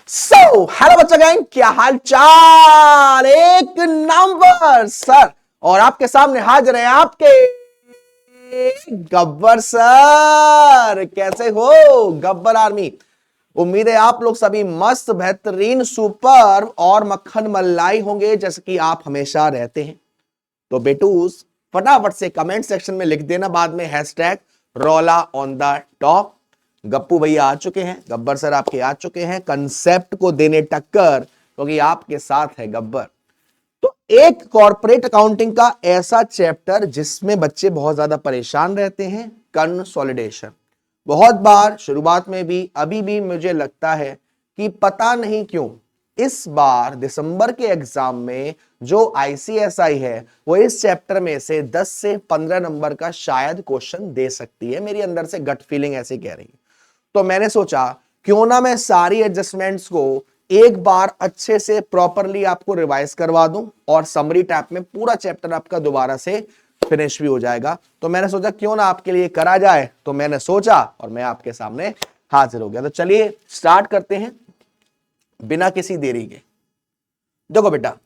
Hello बच्चा gang, क्या हाल चाल। एक नंबर सर। और आपके सामने हाजिर है आपके गब्बर सर। कैसे हो गब्बर आर्मी? उम्मीद है आप लोग सभी मस्त बेहतरीन सुपर और मक्खन मलाई होंगे, जैसे कि आप हमेशा रहते हैं। तो बेटूस फटाफट से कमेंट सेक्शन में लिख देना बाद में हैशटैग रौला ऑन द टॉप। गप्पू भैया आ चुके हैं, गब्बर सर आपके आ चुके हैं कंसेप्ट को देने टक्कर, क्योंकि आपके साथ है गब्बर। तो एक कॉर्पोरेट अकाउंटिंग का ऐसा चैप्टर जिसमें बच्चे बहुत ज्यादा परेशान रहते हैं, कंसोलिडेशन। बहुत बार शुरुआत में भी अभी भी मुझे लगता है कि पता नहीं क्यों इस बार दिसंबर के एग्जाम में जो आईसीएसआई है वो इस चैप्टर में से 10 से 15 नंबर का शायद क्वेश्चन दे सकती है। मेरी अंदर से गट फीलिंग ऐसी कह रही है। तो मैंने सोचा क्यों ना मैं सारी एडजस्टमेंट्स को एक बार अच्छे से प्रॉपरली आपको रिवाइज करवा दूं और समरी टाइप में पूरा चैप्टर आपका दोबारा से फिनिश भी हो जाएगा। तो मैंने सोचा क्यों ना आपके लिए करा जाए, तो मैंने सोचा और मैं आपके सामने हाजिर हो गया। तो चलिए स्टार्ट करते हैं बिना किसी देरी के। देखो बेटा,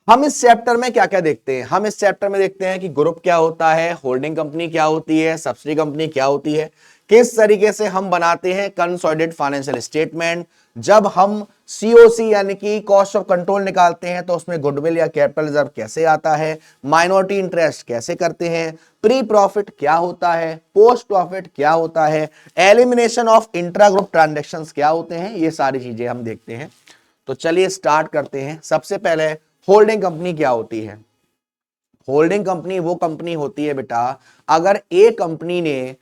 हम इस चैप्टर में क्या क्या देखते हैं? हम इस चैप्टर में देखते हैं कि ग्रुप क्या होता है, होल्डिंग कंपनी क्या होती है, सब्सिडी कंपनी क्या होती है, किस तरीके से हम बनाते हैं कंसोलिडेटेड फाइनेंशियल स्टेटमेंट। जब हम सीओसी यानी कि कॉस्ट ऑफ कंट्रोल निकालते हैं तो उसमें गुडविल या कैपिटल रिजर्व कैसे आता है, माइनॉरिटी इंटरेस्ट कैसे करते हैं, प्री प्रॉफिट क्या होता है, पोस्ट प्रॉफिट क्या होता है, elimination of intra group transactions क्या होते हैं, ये सारी चीजें हम देखते हैं। तो चलिए स्टार्ट करते हैं। सबसे पहले होल्डिंग कंपनी क्या होती है? होल्डिंग कंपनी वो कंपनी होती है बेटा, अगर ए कंपनी ने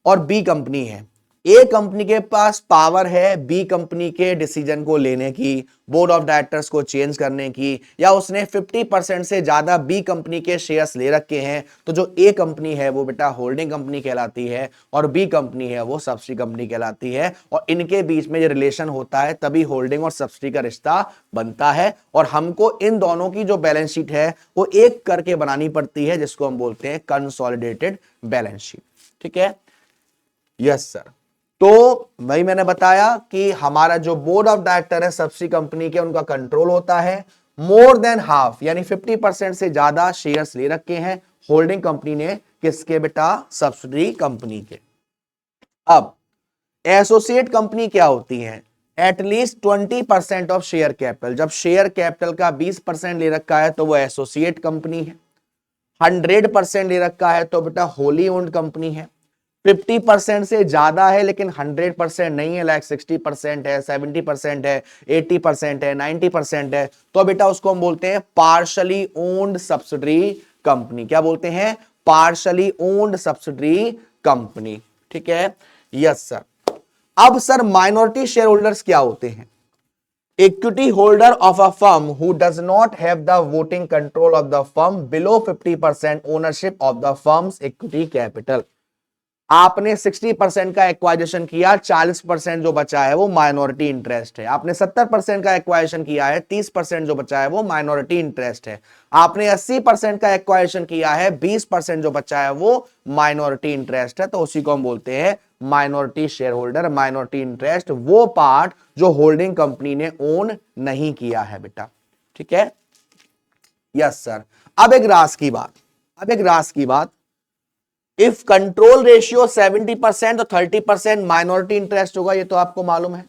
और बी कंपनी है, ए कंपनी के पास पावर है बी कंपनी के डिसीजन को लेने की, बोर्ड ऑफ डायरेक्टर्स को चेंज करने की, या उसने 50% से ज्यादा बी कंपनी के शेयर्स ले रखे हैं, तो जो ए कंपनी है वो बेटा होल्डिंग कंपनी कहलाती है और बी कंपनी है वो सब्सिडी कंपनी कहलाती है। और इनके बीच में जो रिलेशन होता है तभी होल्डिंग और सब्सिडी का रिश्ता बनता है। और हमको इन दोनों की जो बैलेंस शीट है वो एक करके बनानी पड़ती है, जिसको हम बोलते हैं कंसोलिडेटेड बैलेंस शीट। ठीक है, यस सर। तो वही मैंने बताया कि हमारा जो बोर्ड ऑफ डायरेक्टर है सब्सिडी कंपनी के, उनका कंट्रोल होता है। मोर देन हाफ यानी 50% से ज्यादा शेयर्स ले रखे हैं होल्डिंग कंपनी ने, किसके बेटा? सब्सिडी कंपनी के। अब एसोसिएट कंपनी क्या होती है? At least 20% of share capital. जब शेयर कैपिटल का 20% ले रखा है तो वो एसोसिएट कंपनी है। 100% ले रखा है तो बेटा होली ओन्ड कंपनी है। 50% से ज्यादा है लेकिन 100% नहीं है, लाइक 60% है, 70% है, 80% है, 90% है, तो बेटा उसको हम बोलते हैं पार्शली ओन्ड सब्सिडरी कंपनी। क्या बोलते हैं? Partially owned subsidiary company. ठीक है, यस सर। अब सर माइनॉरिटी शेयर होल्डर्स क्या होते हैं? Equity holder of a firm who does not have the voting control of the firm below 50% ownership of the firms equity capital. आपने 60% का acquisition किया, 40% जो बचा है वो माइनॉरिटी इंटरेस्ट है। आपने 70% का एक्वाइजेशन किया है, 30% जो बचा है वो माइनॉरिटी इंटरेस्ट है। आपने 80% का एक्वाइजेशन किया है, 20% जो बचा है वो माइनॉरिटी इंटरेस्ट है। तो उसी को हम बोलते हैं minority share holder. Minority interest वो पार्ट जो होल्डिंग कंपनी ने ओन नहीं किया है बेटा। ठीक है, यस सर। अब एक राज की बात, इफ कंट्रोल रेशियो 70% तो 30% माइनॉरिटी इंटरेस्ट होगा, ये तो आपको मालूम है।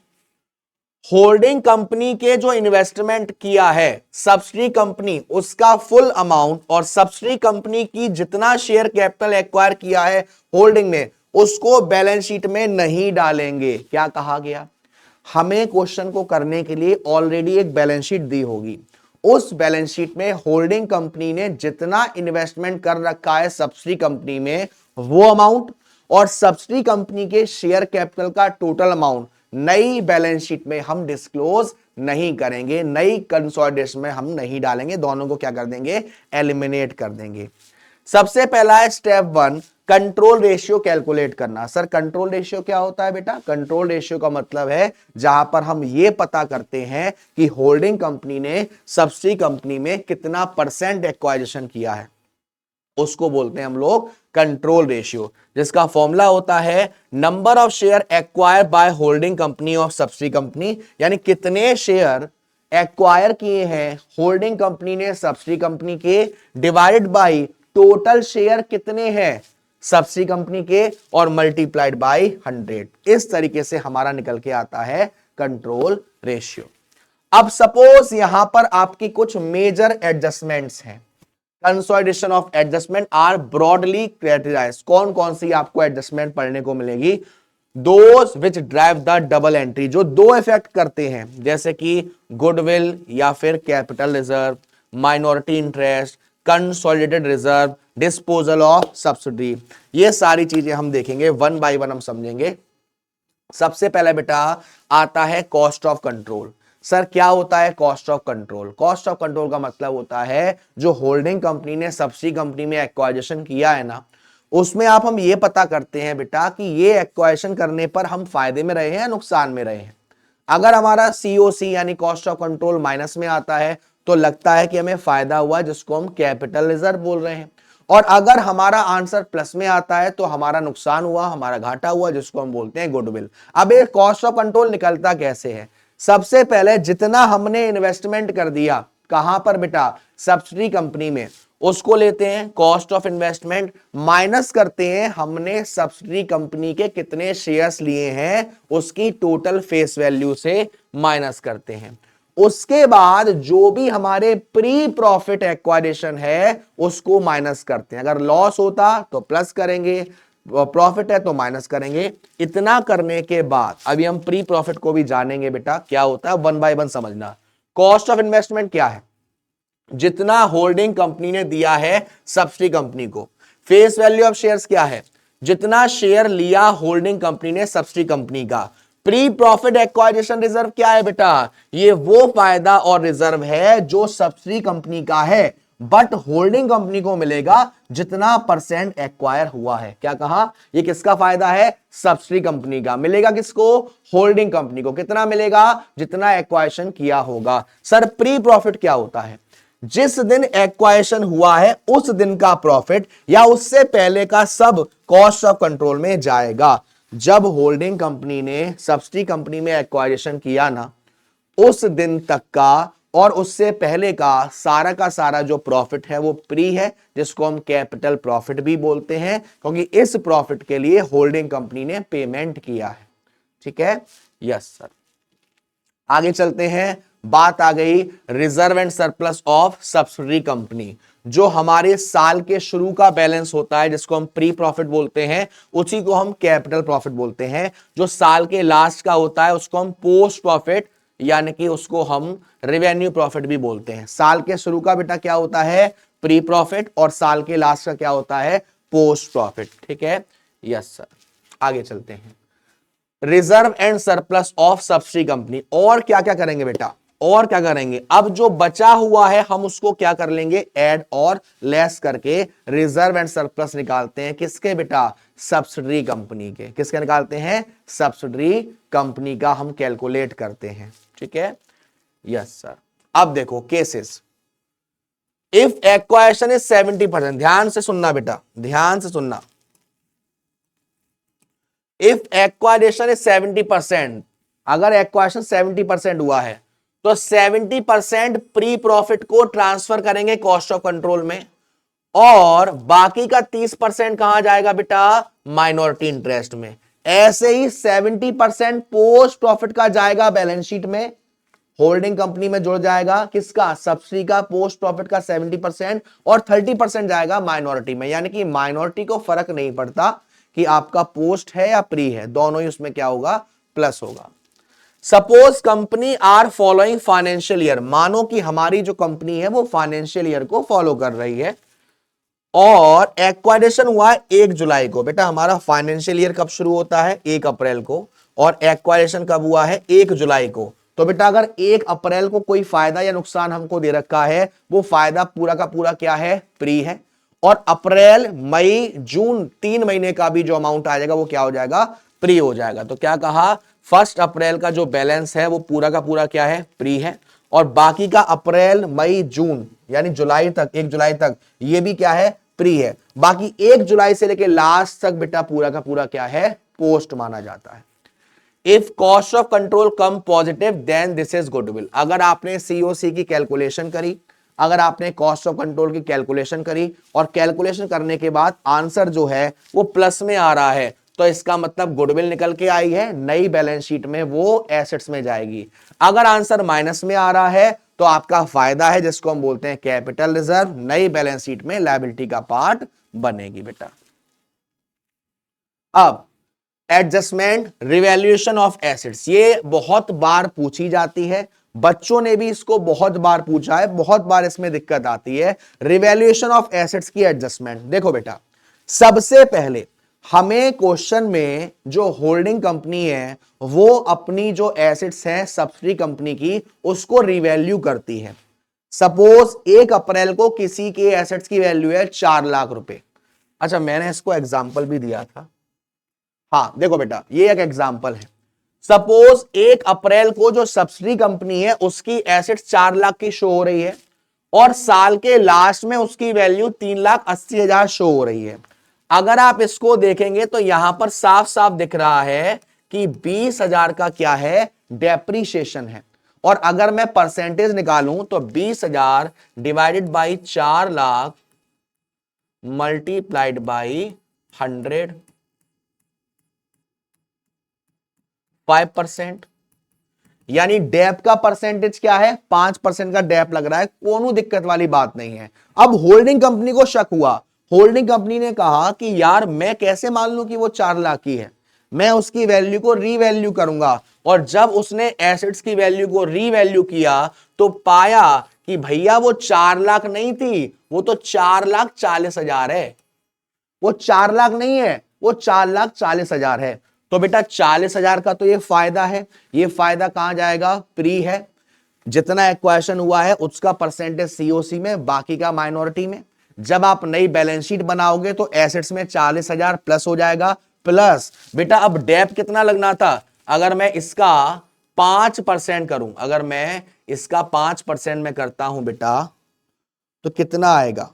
होल्डिंग कंपनी के जो इन्वेस्टमेंट किया है सब्सिडी कंपनी, उसका फुल अमाउंट और सब्सिडी कंपनी की जितना शेयर कैपिटल एक्वायर किया है होल्डिंग ने, उसको बैलेंस शीट में नहीं डालेंगे। क्या कहा गया? हमें क्वेश्चन को करने के लिए ऑलरेडी एक बैलेंस शीट दी होगी। उस बैलेंस शीट में होल्डिंग कंपनी ने जितना इन्वेस्टमेंट कर रखा है सब्सिडी कंपनी में वो अमाउंट और सब्सिडी कंपनी के शेयर कैपिटल का टोटल अमाउंट नई बैलेंस शीट में हम डिस्क्लोज नहीं करेंगे, नई कंसोलिडेशन में हम नहीं डालेंगे। दोनों को क्या कर देंगे? एलिमिनेट कर देंगे। सबसे पहला है स्टेप 1, कंट्रोल रेशियो कैलकुलेट करना। सर कंट्रोल रेशियो क्या होता है बेटा? कंट्रोल रेशियो का मतलब है जहां पर हम यह पता करते हैं कि होल्डिंग कंपनी ने सब्सिडी कंपनी में कितना परसेंट एक्वाइजेशन किया है। उसको बोलते हैं हम लोग कंट्रोल रेशियो, जिसका फॉर्मूला होता है number of share acquire bye holding company of subsidy company, यानी कितने शेयर एक्वायर किए हैं होल्डिंग कंपनी ने सब्सिडी कंपनी के, डिवाइडेड बाय टोटल शेयर कितने हैं सब्सिडी कंपनी के, और मल्टीप्लाइड बाय 100। इस तरीके से हमारा निकल के आता है कंट्रोल रेशियो। अब सपोज यहां पर आपकी कुछ मेजर एडजस्टमेंट्स हैं, consolidation of adjustment are broadly categorised. कौन कौन सी आपको एडजस्टमेंट पढ़ने को मिलेगी? Those which drive the double entry, जो दो इफेक्ट करते हैं, जैसे कि गुडविल या फिर capital reserve, minority interest, consolidated reserve, disposal of subsidy. ये सारी चीजें हम देखेंगे, वन बाय वन हम समझेंगे। सबसे पहले बेटा आता है कॉस्ट ऑफ कंट्रोल। सर क्या होता है cost of control? Cost of control का मतलब होता है जो होल्डिंग कंपनी ने सब्सिडी कंपनी में एक्वाजिशन किया है ना, उसमें आप हम ये पता करते हैं बेटा कि ये एक्वाजिशन करने पर हम फायदे में रहे हैं या नुकसान में रहे हैं। अगर हमारा सीओसी यानी कॉस्ट ऑफ कंट्रोल माइनस में आता है तो लगता है कि हमें फायदा हुआ, जिसको हम कैपिटल रिजर्व बोल रहे हैं। और अगर हमारा आंसर प्लस में आता है तो हमारा नुकसान हुआ, हमारा घाटा हुआ, जिसको हम बोलते हैं गुडविल। अब ये कॉस्ट ऑफ कंट्रोल निकलता कैसे है? सबसे पहले जितना हमने इन्वेस्टमेंट कर दिया, कहां पर बेटा? सब्सिडी कंपनी में, उसको लेते हैं कॉस्ट ऑफ इन्वेस्टमेंट, माइनस करते हैं हमने सब्सिडी कंपनी के कितने शेयर्स लिए हैं उसकी टोटल फेस वैल्यू से माइनस करते हैं। उसके बाद जो भी हमारे प्री प्रॉफिट एक्वाजिशन है उसको माइनस करते हैं। अगर लॉस होता तो प्लस करेंगे, प्रॉफिट है तो माइनस करेंगे। इतना करने के बाद अभी हम प्री प्रॉफिट को भी जानेंगे बेटा क्या होता है, वन बाय वन समझना। कॉस्ट ऑफ इन्वेस्टमेंट क्या है? जितना होल्डिंग कंपनी ने दिया है सब्सिडी कंपनी को। फेस वैल्यू ऑफ शेयर्स क्या है? जितना शेयर लिया होल्डिंग कंपनी ने सब्सिडी कंपनी का। प्री प्रॉफिट एक्वाजिशन रिजर्व क्या है बेटा? ये वो फायदा और रिजर्व है जो सब्सिडी कंपनी का है, बट होल्डिंग कंपनी को मिलेगा जितना परसेंट एक्वायर हुआ है। क्या कहा? ये किसका फायदा है? सब्सिडी कंपनी का। मिलेगा किसको? होल्डिंग कंपनी को। कितना मिलेगा? जितना एक्वाजिशन किया होगा। सर प्री प्रॉफिट क्या होता है? जिस दिन एक्वाजिशन हुआ है उस दिन का प्रॉफिट या उससे पहले का सब कॉस्ट ऑफ कंट्रोल में जाएगा। जब होल्डिंग कंपनी ने सब्सिडी कंपनी में एक्वाजिशन किया ना, उस दिन तक का और उससे पहले का सारा जो प्रॉफिट है वो प्री है, जिसको हम कैपिटल प्रॉफिट भी बोलते हैं, क्योंकि इस प्रॉफिट के लिए होल्डिंग कंपनी ने पेमेंट किया है। ठीक है, यस सर। आगे चलते हैं। बात आ गई reserve and surplus of subsidy company. जो हमारे साल के शुरू का बैलेंस होता है जिसको हम प्री प्रॉफिट बोलते हैं, उसी को हम कैपिटल प्रॉफिट बोलते हैं। जो साल के लास्ट का होता है उसको हम पोस्ट प्रॉफिट यानी कि उसको हम रेवेन्यू प्रॉफिट भी बोलते हैं। साल के शुरू का बेटा क्या होता है? प्री प्रॉफिट, और साल के लास्ट का क्या होता है? Post profit. ठीक है, यस सर। आगे चलते हैं। Reserve and surplus of subsidy company. और क्या क्या करेंगे बेटा? और क्या करेंगे? अब जो बचा हुआ है हम उसको क्या कर लेंगे? ऐड और लेस करके रिजर्व एंड सरप्लस निकालते हैं। किसके बेटा? सब्सिडी कंपनी के। किसके निकालते हैं? सब्सिडी कंपनी का हम कैलकुलेट करते हैं। ठीक है, यस सर। अब देखो केसेस। इफ एक्वाजिशन इज 70%, ध्यान से सुनना बेटा, ध्यान से सुनना। इफ एक्वाजिशन इज 70%, अगर एक्वाजिशन 70% हुआ है तो 70% प्री प्रॉफिट को ट्रांसफर करेंगे कॉस्ट ऑफ कंट्रोल में, और बाकी का 30% कहां जाएगा बेटा? माइनॉरिटी इंटरेस्ट में। ऐसे ही 70% पोस्ट प्रॉफिट का जाएगा बैलेंस शीट में, होल्डिंग कंपनी में जुड़ जाएगा। किसका? सब्सिडी का पोस्ट प्रॉफिट का 70%, और 30% जाएगा माइनॉरिटी में। यानी कि माइनॉरिटी को फर्क नहीं पड़ता कि आपका पोस्ट है या प्री है, दोनों ही उसमें क्या होगा? प्लस होगा। Suppose company are following financial year, मानो कि हमारी जो कंपनी है वो फाइनेंशियल ईयर को फॉलो कर रही है, और एक्वाजिशन हुआ है 1 जुलाई को। बेटा हमारा फाइनेंशियल ईयर कब शुरू होता है? 1 अप्रैल को, और एक्वाजिशन कब हुआ है? 1 जुलाई को। तो बेटा अगर 1 अप्रैल को कोई फायदा या नुकसान हमको दे रखा है, वो फायदा पूरा का पूरा क्या है? प्री है, और अप्रैल मई जून 3 महीने का भी जो अमाउंट आ जाएगा वो क्या हो जाएगा? प्री हो जाएगा। तो क्या कहा? 1 अप्रैल का जो बैलेंस है वो पूरा का पूरा क्या है? प्री है, और बाकी का अप्रैल मई जून यानी जुलाई तक, 1 जुलाई तक, ये भी क्या है? प्री है। बाकी 1 जुलाई से लेके लास्ट तक बेटा पूरा का पूरा क्या है, पोस्ट माना जाता है। If cost of control come positive then this is goodwill. अगर आपने सीओसी की कैलकुलेशन करी, अगर आपने कॉस्ट ऑफ कंट्रोल की कैलकुलेशन करी और कैलकुलेशन करने के बाद आंसर जो है वो प्लस में आ रहा है, तो इसका मतलब गुडविल निकल के आई है, नई बैलेंस शीट में वो एसेट्स में जाएगी। अगर आंसर माइनस में आ रहा है तो आपका फायदा है, जिसको हम बोलते हैं कैपिटल रिजर्व, नई बैलेंस शीट में लायबिलिटी का पार्ट बनेगी बेटा। अब एडजस्टमेंट रिवैल्यूएशन ऑफ एसेट्स, ये बहुत बार पूछी जाती है, बच्चों ने भी इसको बहुत बार पूछा है, बहुत बार इसमें दिक्कत आती है। रिवैल्यूएशन ऑफ एसेट्स की एडजस्टमेंट, देखो बेटा सबसे पहले हमें क्वेश्चन में जो होल्डिंग कंपनी है वो अपनी जो एसेट्स हैं सब्सिडी कंपनी की उसको रिवैल्यू करती है। सपोज 1 अप्रैल को किसी के एसेट्स की वैल्यू है 4 लाख रुपए। अच्छा, मैंने इसको एग्जाम्पल भी दिया था। हाँ देखो बेटा, ये एक एग्जाम्पल है। सपोज 1 अप्रैल को जो सब्सिडी कंपनी है उसकी एसेट्स 4 लाख की शो हो रही है और साल के लास्ट में उसकी वैल्यू 3,80,000 शो हो रही है। अगर आप इसको देखेंगे तो यहां पर साफ साफ दिख रहा है कि 20,000 का क्या है, डेप्रीशिएशन है। और अगर मैं परसेंटेज निकालूं तो 20,000 divided by 4 lakh multiplied by 100, 5%, यानी डेप का परसेंटेज क्या है, 5% का डेप लग रहा है, कोनो दिक्कत वाली बात नहीं है। अब होल्डिंग कंपनी को शक हुआ, होल्डिंग कंपनी ने कहा कि यार मैं कैसे मान लूं कि वो 4 लाख की है, मैं उसकी वैल्यू को रीवैल्यू करूंगा। और जब उसने एसेट्स की वैल्यू को रीवैल्यू किया तो पाया कि भैया वो 4 लाख नहीं थी, वो तो 4,40,000 है। वो 4 लाख नहीं है, वो 4,40,000 है। तो बेटा 40,000 का तो ये फायदा है, ये फायदा कहां जाएगा, प्री है। जितना एक्वायशन हुआ है उसका परसेंटेज सीओसी में, बाकी का माइनॉरिटी में। जब आप नई बैलेंस शीट बनाओगे तो एसेट्स में 40,000 प्लस हो जाएगा। प्लस बेटा अब डेप कितना लगना था, अगर मैं इसका 5% करूं, अगर मैं इसका 5% में करता हूं बेटा तो कितना आएगा,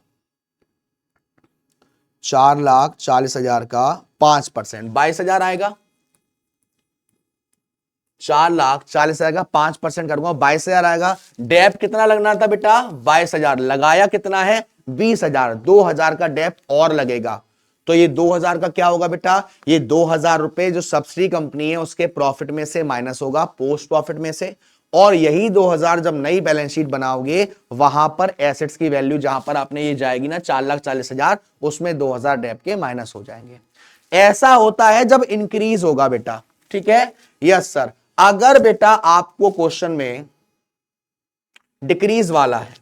4,40,000 का 5%, 22,000 आएगा। 4,40,000 का 5% करूंगा, 22,000 आएगा। डेप कितना लगना था बेटा, 22,000, लगाया कितना है, 20,000, 2,000 का डेप और लगेगा। तो ये 2,000 का क्या होगा बेटा, ये 2,000 रुपए जो सब्सिडी कंपनी है उसके प्रॉफिट में से माइनस होगा, पोस्ट प्रॉफिट में से। और यही 2,000 जब नई बैलेंस शीट बनाओगे वहां पर एसेट्स की वैल्यू जहां पर आपने ये जाएगी ना 4,40,000, उसमें 2,000 डेप के माइनस हो जाएंगे। ऐसा होता है जब इंक्रीज होगा बेटा, ठीक है। यस सर, अगर बेटा आपको क्वेश्चन में डिक्रीज वाला है,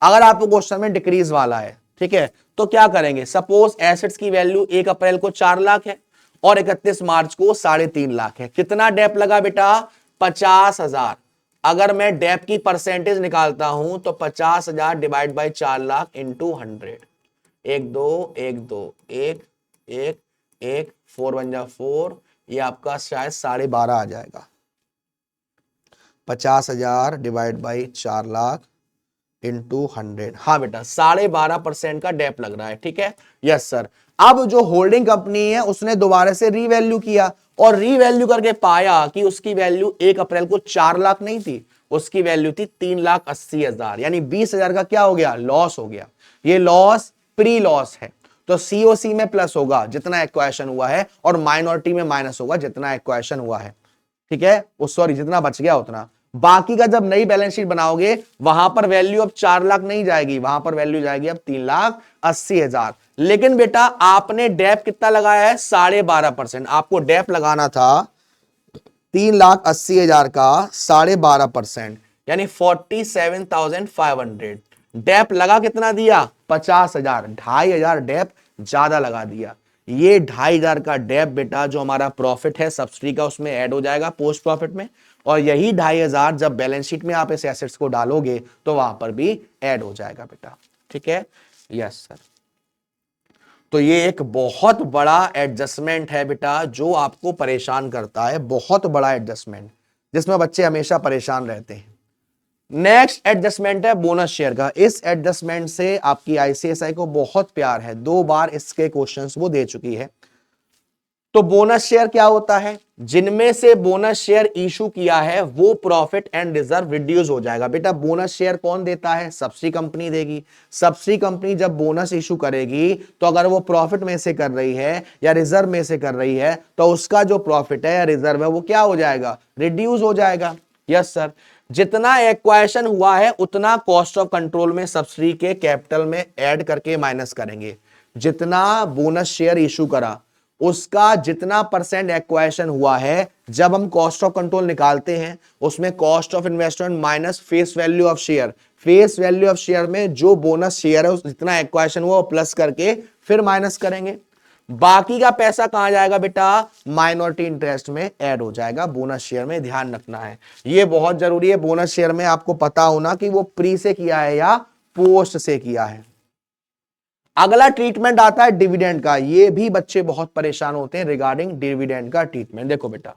अगर आपको क्वेश्चन में डिक्रीज वाला है, ठीक है, तो क्या करेंगे। सपोज एसेट्स की वैल्यू 1 अप्रैल को 4 लाख है और 31 मार्च को 3.5 लाख है। कितना डेप लगा बेटा, 50,000। अगर मैं डेप की परसेंटेज निकालता हूं तो 50,000 डिवाइड बाई 4 लाख इंटू 100, 1 2 1 2 1 1 1 4 1 जा 4, ये आपका शायद 12.5 आ जाएगा। 50,000 डिवाइड बाई 4 लाख इंटू 100, हाँ बेटा 12.5% का डेप लग रहा है, ठीक है। Yes sir. अब जो होल्डिंग कंपनी है उसने दोबारा से रीवैल्यू किया और रीवैल्यू करके पाया कि उसकी वैल्यू 1 अप्रैल को 4 लाख नहीं थी, उसकी वैल्यू थी 3,80,000, यानी 20,000 का क्या हो गया, लॉस हो गया। ये लॉस प्री लॉस है, तो सीओसी में प्लस होगा जितना एक्वायशन हुआ है और माइनॉरिटी में माइनस होगा जितना एक्वायशन हुआ है, ठीक है। सॉरी, जितना बच गया उतना। बाकी का जब नई बैलेंस शीट बनाओगे वहां पर वैल्यू अब 4 लाख नहीं जाएगी, वहां पर वैल्यू जाएगी अब 3,80,000। लेकिन बेटा आपने डेप कितना लगाया है, 12.5%। आपको डेप लगाना था 3,80,000 का 12.5%, यानी 47,500। डेप लगा कितना दिया, 50,000, 2,500 डेप ज्यादा लगा दिया। ये 2,500 का डेप बेटा जो हमारा प्रॉफिट है सब्सिडी का उसमें ऐड हो जाएगा पोस्ट प्रॉफिट में, और यही 2,500 जब बैलेंस शीट में आप इस एसेट्स को डालोगे तो वहां पर भी ऐड हो जाएगा बेटा, ठीक है। Yes sir. तो ये एक बहुत बड़ा एडजस्टमेंट है बेटा जो आपको परेशान करता है, बहुत बड़ा एडजस्टमेंट जिसमें बच्चे हमेशा परेशान रहते हैं। नेक्स्ट एडजस्टमेंट है बोनस शेयर का। इस एडजस्टमेंट से आपकी आईसीएसआई को बहुत प्यार है, 2 बार इसके क्वेश्चंस वो दे चुकी है। तो बोनस शेयर क्या होता है? जिनमें से बोनस शेयर इशू किया है वो प्रॉफिट एंड रिजर्व रिड्यूस हो जाएगा। बेटा बोनस शेयर कौन देता है? सब्सिडी कंपनी देगी। सब्सिडी कंपनी जब बोनस इशू करेगी तो अगर वो प्रॉफिट में से कर रही है या रिजर्व में से कर रही है तो उसका जो प्रॉफिट है या रिजर्व है वो क्या हो जाएगा? रिड्यूस हो जाएगा। Yes sir. जितना एक्वायशन हुआ है उतना कॉस्ट ऑफ कंट्रोल में सब्सिडी के कैपिटल में ऐड करके माइनस करेंगे। जितना बोनस शेयर इशू करा उसका जितना परसेंट एक्वायशन हुआ है, जब हम कॉस्ट ऑफ कंट्रोल निकालते हैं उसमें cost of investment minus face value of share, face value of share में जो बोनस शेयर है उस जितना एक्वायशन हुआ प्लस करके फिर माइनस करेंगे। बाकी का पैसा कहां जाएगा बेटा? माइनॉरिटी इंटरेस्ट में ऐड हो जाएगा। बोनस शेयर में ध्यान रखना है, ये बहुत जरूरी है। बोनस शेयर में आपको पता होना कि वो प्री से किया है या पोस्ट से किया है। अगला ट्रीटमेंट आता है डिविडेंड का। ये भी बच्चे बहुत परेशान होते हैं रिगार्डिंग डिविडेंड का ट्रीटमेंट। देखो बेटा,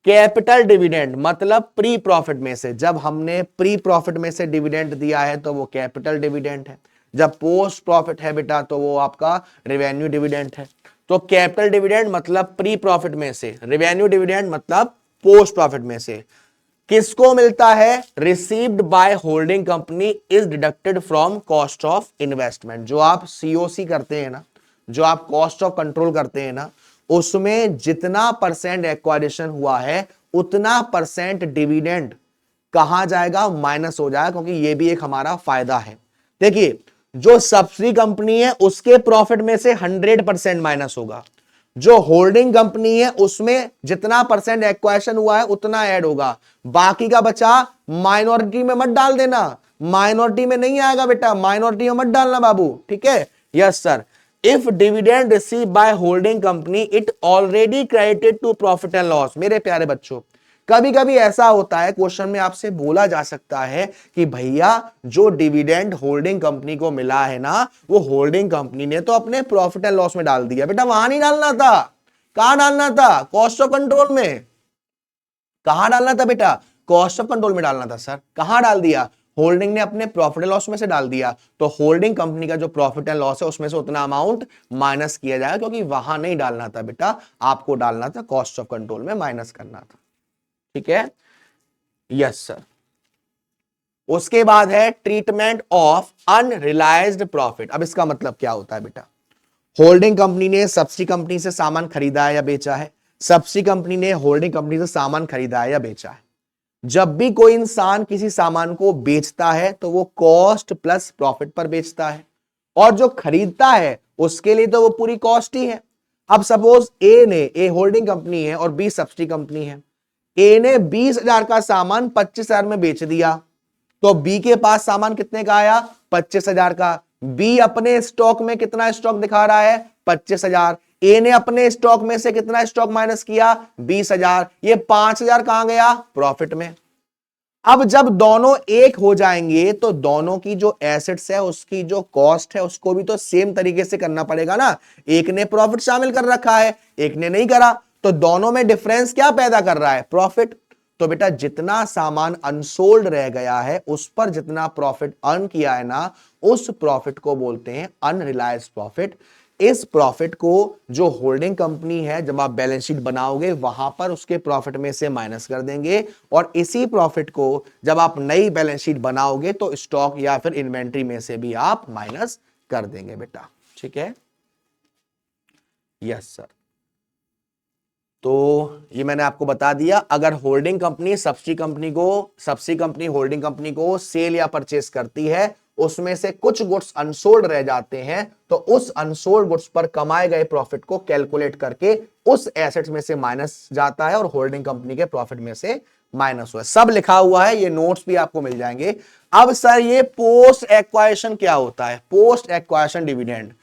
कैपिटल डिविडेंड मतलब प्री प्रॉफिट में से, जब हमने प्री प्रॉफिट में से डिविडेंड दिया है तो वो कैपिटल डिविडेंड है। जब पोस्ट प्रॉफिट है बेटा तो वो आपका रेवेन्यू डिविडेंड है। तो कैपिटल डिविडेंड मतलब प्री प्रॉफिट में से, रेवेन्यू डिविडेंड मतलब पोस्ट प्रॉफिट में से। किसको मिलता है? Received by holding company is deducted from cost of investment. जो आप सीओसी करते हैं ना, जो आप कॉस्ट ऑफ कंट्रोल करते हैं ना, उसमें जितना परसेंट एक्वायरेशन हुआ है उतना परसेंट डिविडेंड कहां जाएगा? माइनस हो जाएगा, क्योंकि ये भी एक हमारा फायदा है। देखिए, जो सब्सिडी कंपनी है उसके प्रॉफिट में से 100% माइनस होगा। जो होल्डिंग कंपनी है उसमें जितना परसेंट एक्वायरेशन हुआ है उतना ऐड होगा। बाकी का बचा माइनॉरिटी में मत डाल देना, माइनॉरिटी में नहीं आएगा बेटा, माइनॉरिटी में मत डालना बाबू, ठीक है? Yes sir. If dividend receive by holding company it already credited to profit and loss. मेरे प्यारे बच्चों, कभी कभी ऐसा होता है, क्वेश्चन में आपसे बोला जा सकता है कि भैया जो डिविडेंड होल्डिंग कंपनी को मिला है ना, वो होल्डिंग कंपनी ने तो अपने प्रॉफिट एंड लॉस में डाल दिया। बेटा वहां नहीं डालना था, कहां डालना था? कॉस्ट ऑफ कंट्रोल में। कहां डालना था बेटा? कॉस्ट ऑफ कंट्रोल में डालना था सर। कहां डाल दिया? होल्डिंग ने अपने प्रॉफिट एंड लॉस में से डाल दिया। तो होल्डिंग कंपनी का जो प्रॉफिट एंड लॉस है उसमें से उतना अमाउंट माइनस किया जाएगा, क्योंकि वहां नहीं डालना था बेटा, आपको डालना था कॉस्ट ऑफ कंट्रोल में, माइनस करना था। ठीक है? Yes sir. उसके बाद है ट्रीटमेंट ऑफ अनरियलाइज्ड प्रॉफिट। अब इसका मतलब क्या होता है बेटा? होल्डिंग कंपनी ने सब्सिडी कंपनी से सामान खरीदा है या बेचा है, सब्सिडी कंपनी ने होल्डिंग कंपनी से सामान खरीदा है या बेचा है। जब भी कोई इंसान किसी सामान को बेचता है तो वो कॉस्ट प्लस प्रॉफिट पर बेचता है, और जो खरीदता है उसके लिए तो वो पूरी कॉस्ट ही है। अब सपोज ए होल्डिंग कंपनी है और बी सब्सिडी कंपनी है। ए ने 20,000 का सामान 25,000 में बेच दिया, तो बी के पास सामान कितने का आया? 25,000 का। बी अपने स्टॉक में कितना स्टॉक दिखा रहा है? 25,000। ए ने अपने स्टॉक में से कितना स्टॉक माइनस किया? 20,000। ये 5,000 कहां गया? प्रॉफिट में। अब जब दोनों एक हो जाएंगे तो दोनों की जो एसेट्स है उसकी जो कॉस्ट है उसको भी तो सेम तरीके से करना पड़ेगा ना। एक ने प्रॉफिट शामिल कर रखा है, एक ने नहीं करा, तो दोनों में डिफरेंस क्या पैदा कर रहा है? प्रॉफिट। तो बेटा जितना सामान अनसोल्ड रह गया है उस पर जितना प्रॉफिट अर्न किया है ना, उस प्रॉफिट को बोलते हैं अनरियलाइज्ड प्रॉफिट। इस प्रॉफिट को जो होल्डिंग कंपनी है जब आप बैलेंस शीट बनाओगे वहां पर उसके प्रॉफिट में से माइनस कर देंगे, और इसी प्रॉफिट को जब आप नई बैलेंस शीट बनाओगे तो स्टॉक या फिर इन्वेंट्री में से भी आप माइनस कर देंगे बेटा। ठीक है? Yes sir. तो ये मैंने आपको बता दिया, अगर holding company subsidy company holding company को सेल या परचेस करती है, उसमें से कुछ गुड्स अनसोल्ड रह जाते हैं, तो उस अनसोल्ड गुड्स पर कमाए गए प्रॉफिट को कैलकुलेट करके उस एसेट्स में से माइनस जाता है और होल्डिंग कंपनी के प्रॉफिट में से माइनस हुआ है। सब लिखा हुआ है, ये नोट्स भी आपको मिल जाएंगे। अब सर ये पोस्ट एक्वायरेशन क्या होता है? Post acquisition dividend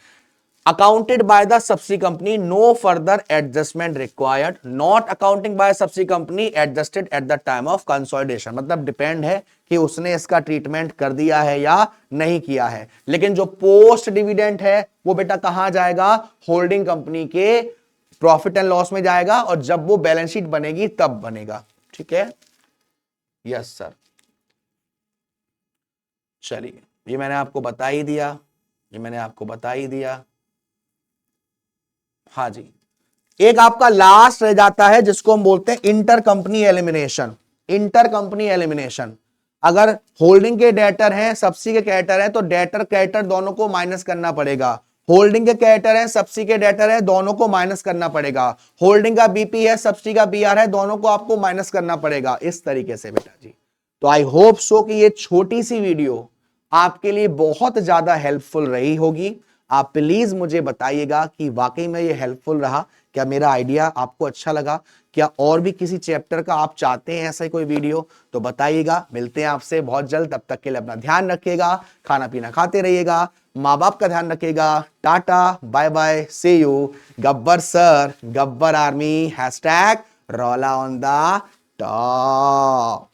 accounted by the subsidiary company, no further adjustment required, not accounting by subsidiary company, adjusted at the time of consolidation। मतलब डिपेंड है कि उसने इसका ट्रीटमेंट कर दिया है या नहीं किया है। लेकिन जो पोस्ट डिविडेंड है वो बेटा कहां जाएगा? होल्डिंग कंपनी के प्रॉफिट एंड लॉस में जाएगा, और जब वो बैलेंस शीट बनेगी तब बनेगा। ठीक है? Yes sir. चलिए, ये मैंने आपको बता ही दिया, ये मैंने आपको बता ही दिया। हाँ जी, एक आपका लास्ट रह जाता है जिसको हम बोलते हैं inter company elimination. Inter company elimination, अगर होल्डिंग के डेटर हैं, सब्सी के क्रेडिटर हैं, तो डेटर क्रेडिटर दोनों को माइनस करना पड़ेगा। होल्डिंग के क्रेडिटर है, सब्सी के डेटर है, दोनों को माइनस करना पड़ेगा। होल्डिंग का बीपी है, सब्सी का बीआर है, दोनों को आपको माइनस करना पड़ेगा। इस तरीके से बेटा जी। तो आई होप सो कि ये छोटी सी वीडियो आपके लिए बहुत ज्यादा हेल्पफुल रही होगी। आप प्लीज मुझे बताइएगा कि वाकई में ये हेल्पफुल रहा, क्या मेरा आइडिया आपको अच्छा लगा, क्या और भी किसी चैप्टर का आप चाहते हैं ऐसा ही कोई वीडियो, तो बताइएगा। मिलते हैं आपसे बहुत जल्द, तब तक के लिए अपना ध्यान रखिएगा, खाना पीना खाते रहिएगा, माँ बाप का ध्यान रखिएगा। Tata bye bye, see you. Gabbar sir, Gabbar army, hashtag रौला ऑन द टॉप।